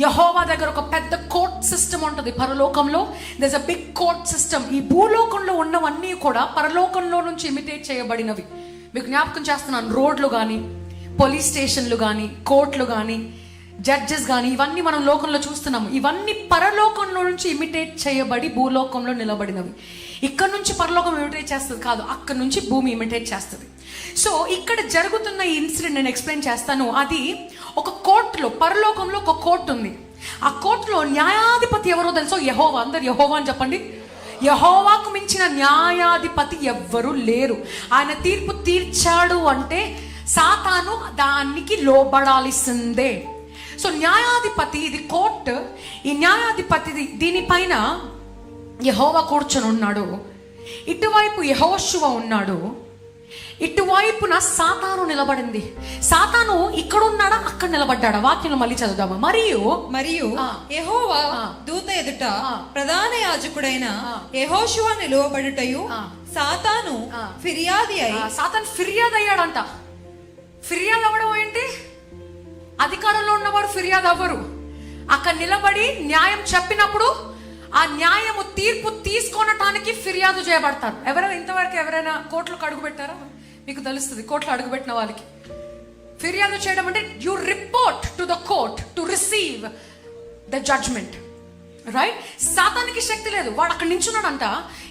యెహోవా దగ్గర ఒక పెద్ద కోర్ట్ సిస్టమ్ ఉంటుంది పరలోకంలో. There is a big court system. ఈ భూలోకంలో ఉన్నవన్నీ కూడా పరలోకంలో నుంచి ఇమిటేట్ చేయబడినవి. మీకు జ్ఞాపకం చేస్తున్నాను, రోడ్లు కానీ, పోలీస్ స్టేషన్లు కానీ, కోర్టులు కానీ, జడ్జెస్ కానీ, ఇవన్నీ మనం లోకంలో చూస్తున్నాము. ఇవన్నీ పరలోకంలో నుంచి ఇమిటేట్ చేయబడి భూలోకంలో నిలబడినవి. ఇక్కడ నుంచి పరలోకం ఇమిటేట్ చేస్తుంది కాదు, అక్కడ నుంచి భూమి ఇమిటేట్ చేస్తుంది. సో ఇక్కడ జరుగుతున్న ఈ ఇన్సిడెంట్ నేను ఎక్స్ప్లెయిన్ చేస్తాను. అది ఒక కోర్టులో, పరలోకంలో ఒక కోర్టు ఉంది. ఆ కోర్టులో న్యాయాధిపతి ఎవరో తెలుసో? యెహోవా. అందరు యెహోవా అని చెప్పండి. యెహోవాకు మించిన న్యాయాధిపతి ఎవ్వరూ లేరు. ఆయన తీర్పు తీర్చాడు అంటే సాతాను దానికి లోబడాల్సిందే. సో న్యాయాధిపతి, ఇది కోర్టు. ఈ న్యాయాధిపతి దీనిపైన యెహోవా కూర్చొని ఉన్నాడు. ఇటువైపు యెహోషువ ఉన్నాడు, ఇటువైపున సాతాను నిలబడింది. సాతాను ఇక్కడ ఉన్నాడా, అక్కడ నిలబడ్డాడా? వాక్యంలో మళ్ళీ చదువుదామా. మరియు యెహోవా దూత ఎదుట ప్రధాన యాజకుడైన యెహోషువ నిలువబడుటయు సాతాను ఫిర్యాది అయి. సాతాను ఫిర్యాదు అయ్యాడంట. ఫిర్యాదు అవ్వడం ఏంటి? అధికారంలో ఉన్నవారు ఫిర్యాదు అవ్వరు. అక్కడ నిలబడి న్యాయం చెప్పినప్పుడు ఆ న్యాయము తీర్పు తీసుకొనటానికి ఫిర్యాదు చేయబడతారు. ఎవరైనా ఇంతవరకు ఎవరైనా కోర్టులకు అడుగు పెట్టారా? మీకు తెలుస్తుంది. కోర్టులో అడుగుపెట్టిన వాళ్ళకి ఫిర్యాదు చేయడం అంటే you report to the court to receive the judgment, right? సాతానికి శక్తి లేదు. వాడు అక్కడ నించున్నాడంట,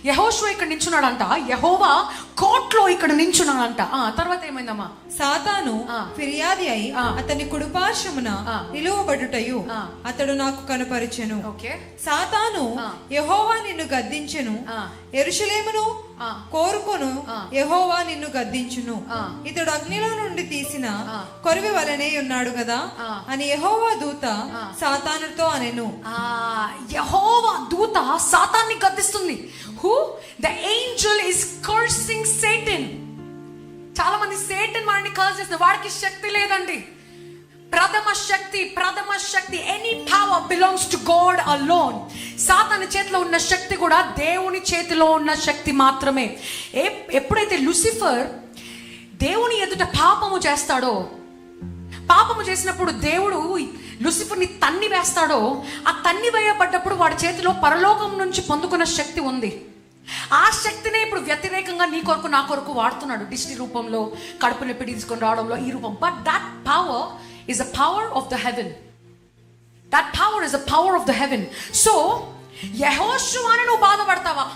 యెహోషువ ఇక్కడ నించున్నాడంట, యెహోవా కోర్టులో ఇక్కడ నించున్నాడంట. తర్వాత ఏమైందమ్మా? సాతాను ఫిర్యాది అయి అతని కుడిపార్శ్వమున నిలువబడుటయు అతడు నాకు కనపరిచెను. సాతాను యెహోవా నిన్ను గద్దించెను, యెరూషలేమును కోరుకొను యెహోవా నిన్ను గద్దించును, ఇతడు అగ్నిలో నుండి తీసిన కొరివి వలనే ఉన్నాడు కదా అని యెహోవా దూత సాతానుతో అనెను. యెహోవా దూత సాతాన్ని గద్దిస్తుంది. Who? The angel is cursing Satan. చాలా మంది సేటన్ వాడిని కర్స్ చేస్తున్నారు. వాడికి శక్తి లేదండి. ప్రథమ శక్తి any power belongs to God alone. సాతాను చేతిలో ఉన్న శక్తి కూడా దేవుని చేతిలో ఉన్న శక్తి మాత్రమే. ఎప్పుడైతే లూసిఫర్ దేవుని ఎదుట పాపము చేస్తాడో, పాపము చేసినప్పుడు దేవుడు లూసిఫర్ని తన్ని వేస్తాడో, ఆ తన్ని వేయబడ్డప్పుడు వాడి చేతిలో పరలోకం నుంచి పొందుకున్న శక్తి ఉంది. ఆ శక్తినే ఇప్పుడు వ్యతిరేకంగా నీ కొరకు నా కొరకు వాడుతున్నాడు. దిష్టి రూపంలో, కడుపు నొప్పి తీసుకొని రావడంలో, ఈ రూపం. But that power is a power of the heaven. That power is a power of the heaven. So యెహోషువను నువ్వు బాధపడతావా?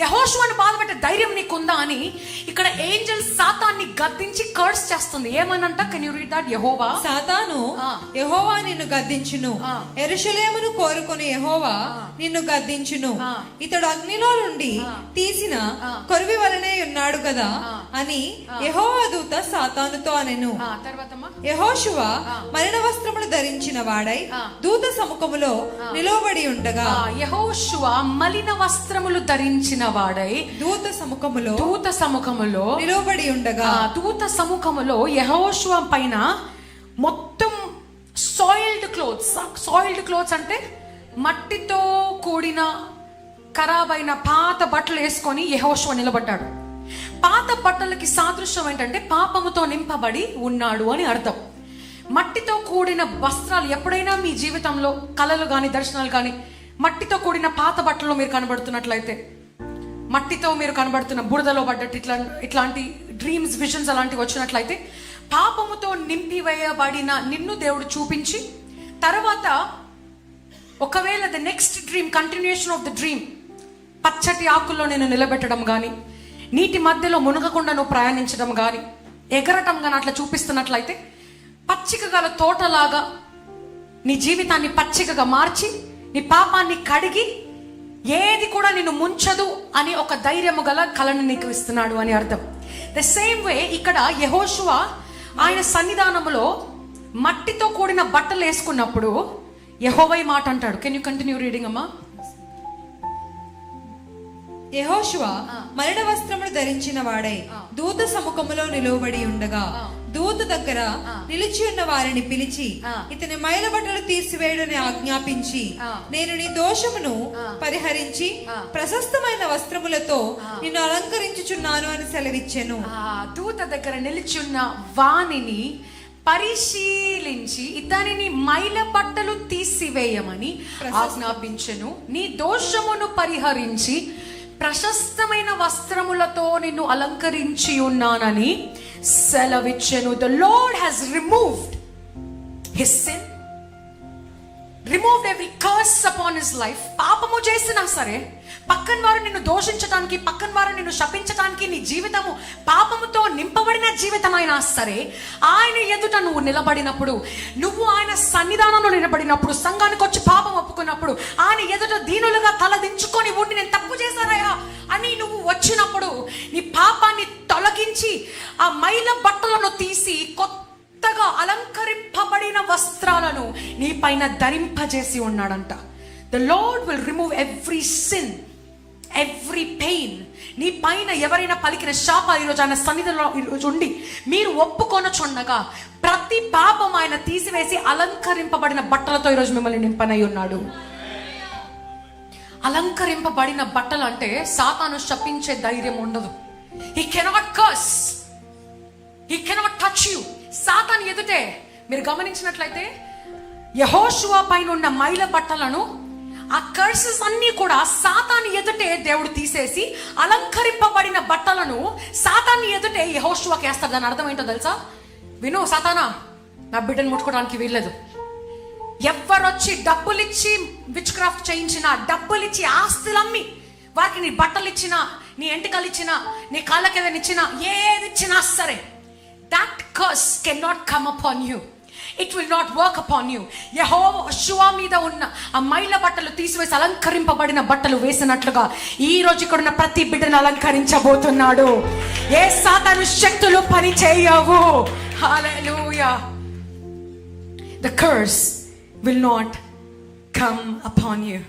యెహోషువను బాధపడే ధైర్యం నీకుందా అని ఇక్కడ ఏంజెల్ సాతాన్ని గద్దించి కర్స్ చేస్తుంది. ఏమనంట? Can you read that? యెహోవా సాతాను యెహోవా నిన్ను గద్దించును, యెరూషలేమును కోరుకొని యెహోవా నిన్ను గద్దించును, ఇతడు అగ్నిలో నుండి తీసిన కొరివి వలనే ఉన్నాడు కదా అని యెహోవా దూత సాతానుతో అనెను. యెహోషువ మలిన వస్త్రములు ధరించిన వాడై దూత సముఖములో నిలవబడి ఉండగా, యెహోషువ మలిన వస్త్రములు ధరించిన వాడై దూత సముఖములో నిలవబడి ఉండగా, దూత సముఖములో యెహోషువ పైన మొత్తం సాయిల్డ్ క్లోత్స్ అంటే మట్టితో కూడిన ఖరాబైన పాత బట్టలు వేసుకొని యెహోషువ నిలబడ్డాడు. పాత బట్టలకి సాదృశ్యం ఏంటంటే పాపముతో నింపబడి ఉన్నాడు అని అర్థం. మట్టితో కూడిన వస్త్రాలు ఎప్పుడైనా మీ జీవితంలో కళలు కానీ, దర్శనాలు కానీ, మట్టితో కూడిన పాత బట్టల్లో మీరు కనబడుతున్నట్లయితే, మట్టితో మీరు కనబడుతున్న బురదలో పడ్డట్టు ఇట్లాంటి డ్రీమ్స్, విజన్స్ అలాంటివి వచ్చినట్లయితే, పాపముతో నింపివేయబడిన నిన్ను దేవుడు చూపించి తర్వాత ఒకవేళ the next dream, continuation of the dream, పచ్చటి ఆకుల్లో నేను నిలబెట్టడం కానీ, నీటి మధ్యలో మునగకుండా నువ్వు ప్రయాణించడం కానీ, ఎగరటం కానీ అట్లా చూపిస్తున్నట్లయితే, పచ్చిక గల తోటలాగా నీ జీవితాన్ని పచ్చికగా మార్చి నీ పాపాన్ని కడిగి ఏది కూడా నిన్ను ముంచదు అని ఒక ధైర్యము గల కళను నీకు ఇస్తున్నాడు అని అర్థం. ద సేమ్ వే ఇక్కడ యెహోషువ ఆయన సన్నిధానములో మట్టితో కూడిన బట్టలు వేసుకున్నప్పుడు యెహోవా ఈ మాట అంటాడు. కెన్ యూ కంటిన్యూ రీడింగ్ అమ్మా? యెహోషువ మలిన వస్త్రములు ధరించిన వాడై దూత సముఖములో నిలువబడి ఉండగా, దూత దగ్గర నిలిచి ఉన్న వారిని పిలిచి ఇతని మైల బట్టలు తీసివేయడని ఆజ్ఞాపించి, నేను నీ దోషమును పరిహరించి ప్రశస్తమైన వస్త్రములతో నిన్ను అలంకరించుచున్నాను అని సెలవిచ్చెను. దూత దగ్గర నిలిచి ఉన్న వాణిని పరిశీలించి ఇతనిని మైల బట్టలు తీసివేయమని ఆజ్ఞాపించెను. నీ దోషమును పరిహరించి ప్రశస్తమైన వస్త్రములతో నిన్ను అలంకరించి ఉన్నానని సెలవిచ్చెను. The Lord has removed his sin, removed every curse upon his life. పాపము చేసినా సరే, పక్కన వారు నిన్ను దోషించడానికి, పక్కన వారు నిన్ను శపించడానికి, నీ జీవితము పాపముతో నింపబడిన జీవితమైనా సరే, ఆయన ఎదుట నువ్వు నిలబడినప్పుడు, నువ్వు ఆయన సన్నిధానంలో నిలబడినప్పుడు, సంఘానికి వచ్చి పాపం ఒప్పుకున్నప్పుడు, ఆయన ఎదుట దీనులుగా తలదించుకొని ఉండి నేను తప్పు చేశానయ్యా అని నువ్వు వచ్చినప్పుడు, నీ పాపాన్ని తొలగించి ఆ మైల బట్టలను తీసి కొత్తగా అలంకరింపబడిన వస్త్రాలను నీ పైన ధరింపజేసి ఉన్నాడంట. The Lord will remove every sin, every pain. నీ పైన ఎవరైనా పలికిన శాపాలు ఈరోజు ఆయన సన్నిధిలో ఈరోజు ఉండి మీరు ఒప్పుకొనచుండగా ప్రతి పాపం ఆయన తీసివేసి అలంకరింపబడిన బట్టలతో ఈరోజు మిమ్మల్ని నింపనై ఉన్నాడు. అలంకరింపబడిన బట్టలు అంటే సాతాను శపించే ధైర్యం ఉండదు. He cannot curse, he cannot touch you. సాతాను ఎదుటే మీరు గమనించినట్లయితే యెహోషువ పైన ఉన్న మైల బట్టలను, ఆ కర్సెస్ అన్ని కూడా సాతాను ఎదుటే దేవుడు తీసేసి అలంకరింపబడిన బట్టలను సాతాను ఎదుటే యెహోషువకి వేస్తాడు. దాని అర్థం ఏంటో తెలుసా? విను సాతానా, నా బిడ్డను ముట్టుకోవడానికి వీల్లేదు. ఎవరొచ్చి డబ్బులిచ్చి విచ్ క్రాఫ్ట్ చేయించినా, డబ్బులిచ్చి ఆస్తులమ్మి వారికి నీ బట్టలు ఇచ్చినా, నీ ఎంటికలు ఇచ్చినా, నీ కాళ్ళకి ఏదైనా ఇచ్చినా, ఏది ఇచ్చినా సరే, that curse cannot come upon you. It will not work upon you. యెహోషువ మీద ఉన్న ఆ మైల బట్టలు తీసివేసి అలంకరింపబడిన బట్టలు వేసినట్లుగా ఈ రోజు ఇక్కడ ఉన్న ప్రతి బిడ్డను అలంకరించబోతున్నాడు. ఏ సాతాను శక్తులు పని చేయవు. హల్లెలూయా. The curse will not come upon you.